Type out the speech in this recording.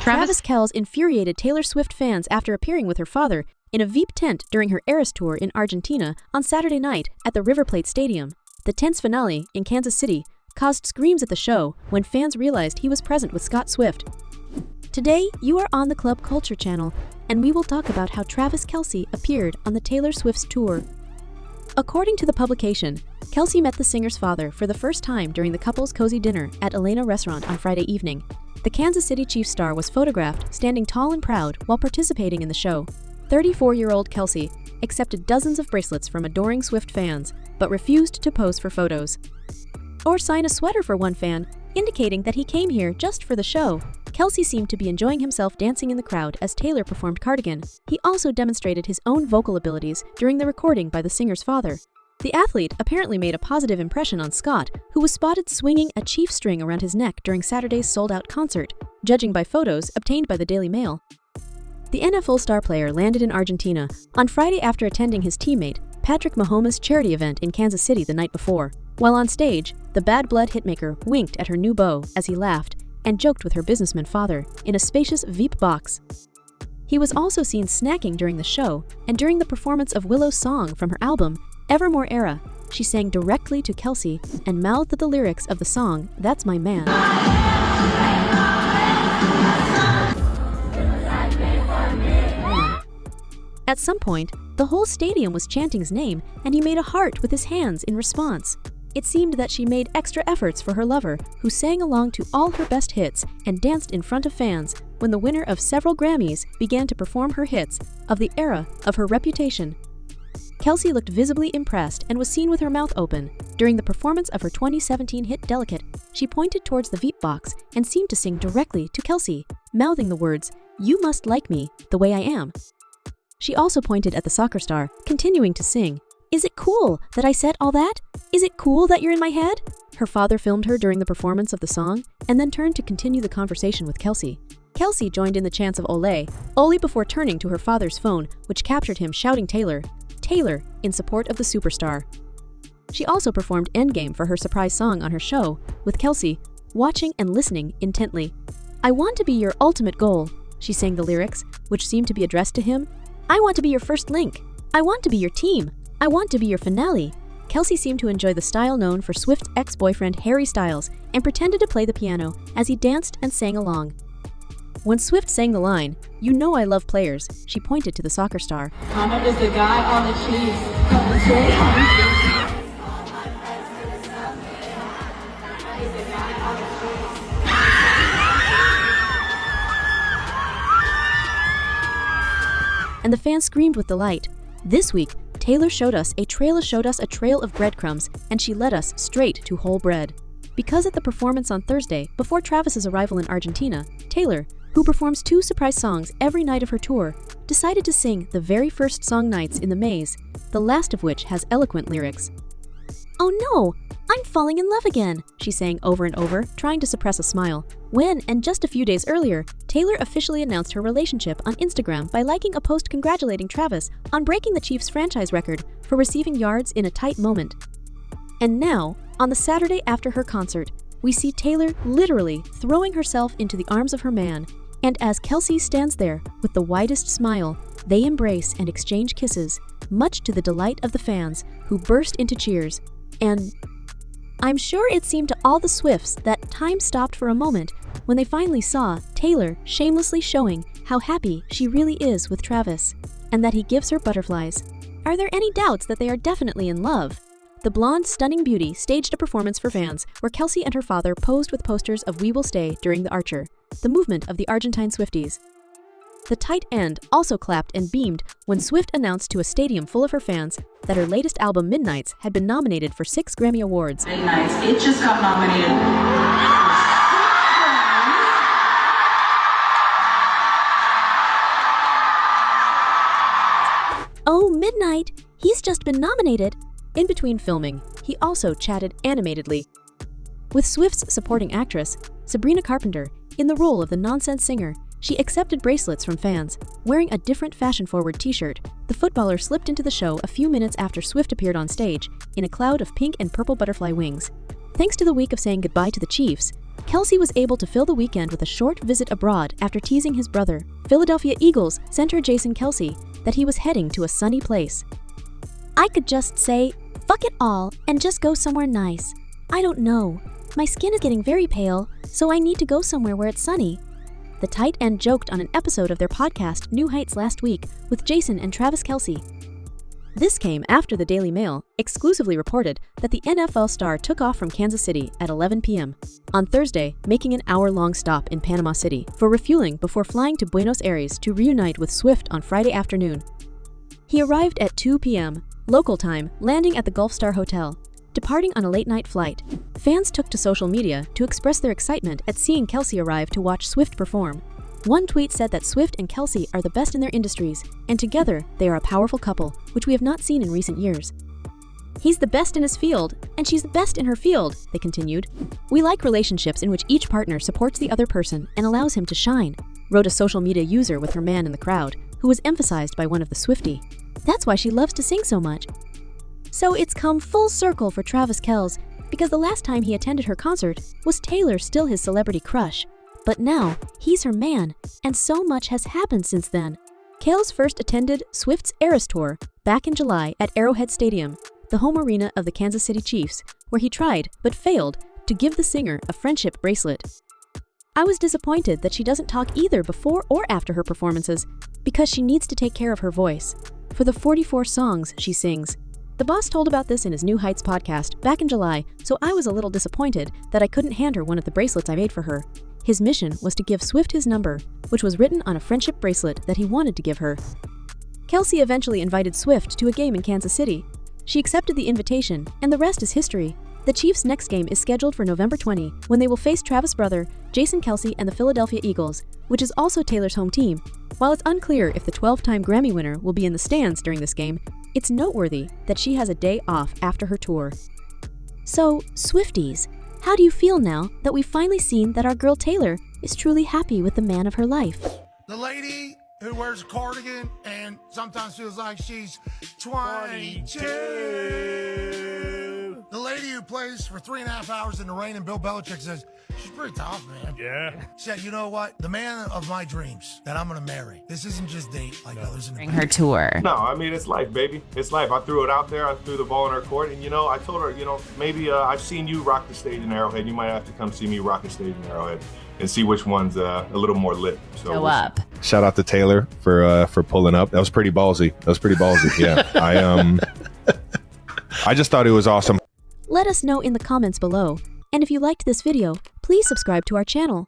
Travis Kelce infuriated Taylor Swift fans after appearing with her father in a VIP tent during her Eras Tour in Argentina on Saturday night at the River Plate Stadium. The tent's finale in Kansas City caused screams at the show when fans realized he was present with Scott Swift. Today, you are on the Club Culture channel, and we will talk about how Travis Kelce appeared on the Taylor Swift's tour. According to the publication, Kelce met the singer's father for the first time during the couple's cozy dinner at Elena Restaurant on Friday evening. The Kansas City Chiefs star was photographed standing tall and proud while participating in the show. 34-year-old Kelce accepted dozens of bracelets from adoring Swift fans, but refused to pose for photos or sign a sweater for one fan, indicating that he came here just for the show. Kelce seemed to be enjoying himself dancing in the crowd as Taylor performed Cardigan. He also demonstrated his own vocal abilities during the recording by the singer's father. The athlete apparently made a positive impression on Scott, who was spotted swinging a chief string around his neck during Saturday's sold-out concert, judging by photos obtained by the Daily Mail. The NFL star player landed in Argentina on Friday after attending his teammate Patrick Mahomes' charity event in Kansas City the night before. While on stage, the Bad Blood hitmaker winked at her new beau as he laughed and joked with her businessman father in a spacious VIP box. He was also seen snacking during the show, and during the performance of Willow's song from her album, Evermore Era, she sang directly to Kelce and mouthed the lyrics of the song, That's My Man. At some point, the whole stadium was chanting his name, and he made a heart with his hands in response. It seemed that she made extra efforts for her lover, who sang along to all her best hits and danced in front of fans when the winner of several Grammys began to perform her hits of the era of her reputation. Kelce looked visibly impressed and was seen with her mouth open. During the performance of her 2017 hit Delicate, she pointed towards the VIP box and seemed to sing directly to Kelce, mouthing the words, "You must like me the way I am." She also pointed at the soccer star, continuing to sing, "Is it cool that I said all that? Is it cool that you're in my head?" Her father filmed her during the performance of the song and then turned to continue the conversation with Kelce. Kelce joined in the chants of Ole before turning to her father's phone, which captured him shouting Taylor in support of the superstar. She also performed Endgame for her surprise song on her show, with Kelce watching and listening intently. "I want to be your ultimate goal," she sang the lyrics, which seemed to be addressed to him. "I want to be your first link. I want to be your team. I want to be your finale." Kelce seemed to enjoy the style known for Swift's ex-boyfriend Harry Styles and pretended to play the piano as he danced and sang along. When Swift sang the line, "You know I love players," she pointed to the soccer star. Connor is the guy on the Chiefs. Come and say And the fans screamed with delight. This week, Taylor showed us a trail of breadcrumbs, and she led us straight to whole bread. Because at the performance on Thursday, before Travis's arrival in Argentina, Taylor, who performs 2 surprise songs every night of her tour, decided to sing the very first song Nights in the Maze, the last of which has eloquent lyrics. "Oh no, I'm falling in love again," she sang over and over, trying to suppress a smile. When, and just a few days earlier, Taylor officially announced her relationship on Instagram by liking a post congratulating Travis on breaking the Chiefs franchise record for receiving yards in a tight moment. And now, on the Saturday after her concert, we see Taylor literally throwing herself into the arms of her man, and as Kelce stands there with the widest smile, they embrace and exchange kisses, much to the delight of the fans, who burst into cheers. And I'm sure it seemed to all the Swifts that time stopped for a moment when they finally saw Taylor shamelessly showing how happy she really is with Travis, and that he gives her butterflies. Are there any doubts that they are definitely in love? The blonde, stunning beauty staged a performance for fans where Kelce and her father posed with posters of We Will Stay during the Archer, the movement of the Argentine Swifties. The tight end also clapped and beamed when Swift announced to a stadium full of her fans that her latest album, Midnights, had been nominated for 6 Grammy Awards. Midnights, it just got nominated. "Oh, Midnight, he's just been nominated." In between filming, he also chatted animatedly with Swift's supporting actress, Sabrina Carpenter, in the role of the nonsense singer, She accepted bracelets from fans. Wearing a different fashion-forward t-shirt, the footballer slipped into the show a few minutes after Swift appeared on stage in a cloud of pink and purple butterfly wings. Thanks to the week of saying goodbye to the Chiefs, Kelce was able to fill the weekend with a short visit abroad after teasing his brother, Philadelphia Eagles center Jason Kelce, that he was heading to a sunny place. I could just say, fuck it all, and just go somewhere nice. I don't know. My skin is getting very pale, so I need to go somewhere where it's sunny. The tight end joked on an episode of their podcast New Heights last week with Jason and Travis Kelce. This came after the Daily Mail exclusively reported that the NFL star took off from Kansas City at 11 p.m. on Thursday, making an hour-long stop in Panama City for refueling before flying to Buenos Aires to reunite with Swift on Friday afternoon. He arrived at 2 p.m. local time, landing at the Gulf Star Hotel. Departing on a late-night flight, fans took to social media to express their excitement at seeing Kelce arrive to watch Swift perform. One tweet said that Swift and Kelce are the best in their industries, and together they are a powerful couple, which we have not seen in recent years. He's the best in his field, and she's the best in her field, they continued. We like relationships in which each partner supports the other person and allows him to shine, wrote a social media user with her man in the crowd, who was emphasized by one of the Swiftie. That's why she loves to sing so much. So it's come full circle for Travis Kelce, because the last time he attended her concert was Taylor still his celebrity crush. But now, he's her man, and so much has happened since then. Kelce first attended Swift's Eras Tour back in July at Arrowhead Stadium, the home arena of the Kansas City Chiefs, where he tried, but failed, to give the singer a friendship bracelet. I was disappointed that she doesn't talk either before or after her performances, because she needs to take care of her voice. For the 44 songs she sings, the boss told about this in his New Heights podcast back in July, so I was a little disappointed that I couldn't hand her one of the bracelets I made for her. His mission was to give Swift his number, which was written on a friendship bracelet that he wanted to give her. Kelce eventually invited Swift to a game in Kansas City. She accepted the invitation, and the rest is history. The Chiefs' next game is scheduled for November 20, when they will face Travis' brother, Jason Kelce, and the Philadelphia Eagles, which is also Taylor's home team. While it's unclear if the 12-time Grammy winner will be in the stands during this game, it's noteworthy that she has a day off after her tour. So, Swifties, how do you feel now that we've finally seen that our girl Taylor is truly happy with the man of her life? The lady who wears a cardigan and sometimes feels like she's 22. The lady who plays for 3.5 hours in the rain and Bill Belichick says, she's pretty tough, man. Yeah. She said, you know what? The man of my dreams that I'm going to marry. This isn't just date like others in the Bring her tour. No, I mean, it's life, baby. It's life. I threw it out there. I threw the ball in her court. And, I told her, maybe I've seen you rock the stage in Arrowhead. You might have to come see me rock the stage in Arrowhead and see which one's a little more lit. So Go up. Shout out to Taylor for pulling up. That was pretty ballsy. Yeah. I just thought it was awesome. Let us know in the comments below. And if you liked this video, please subscribe to our channel.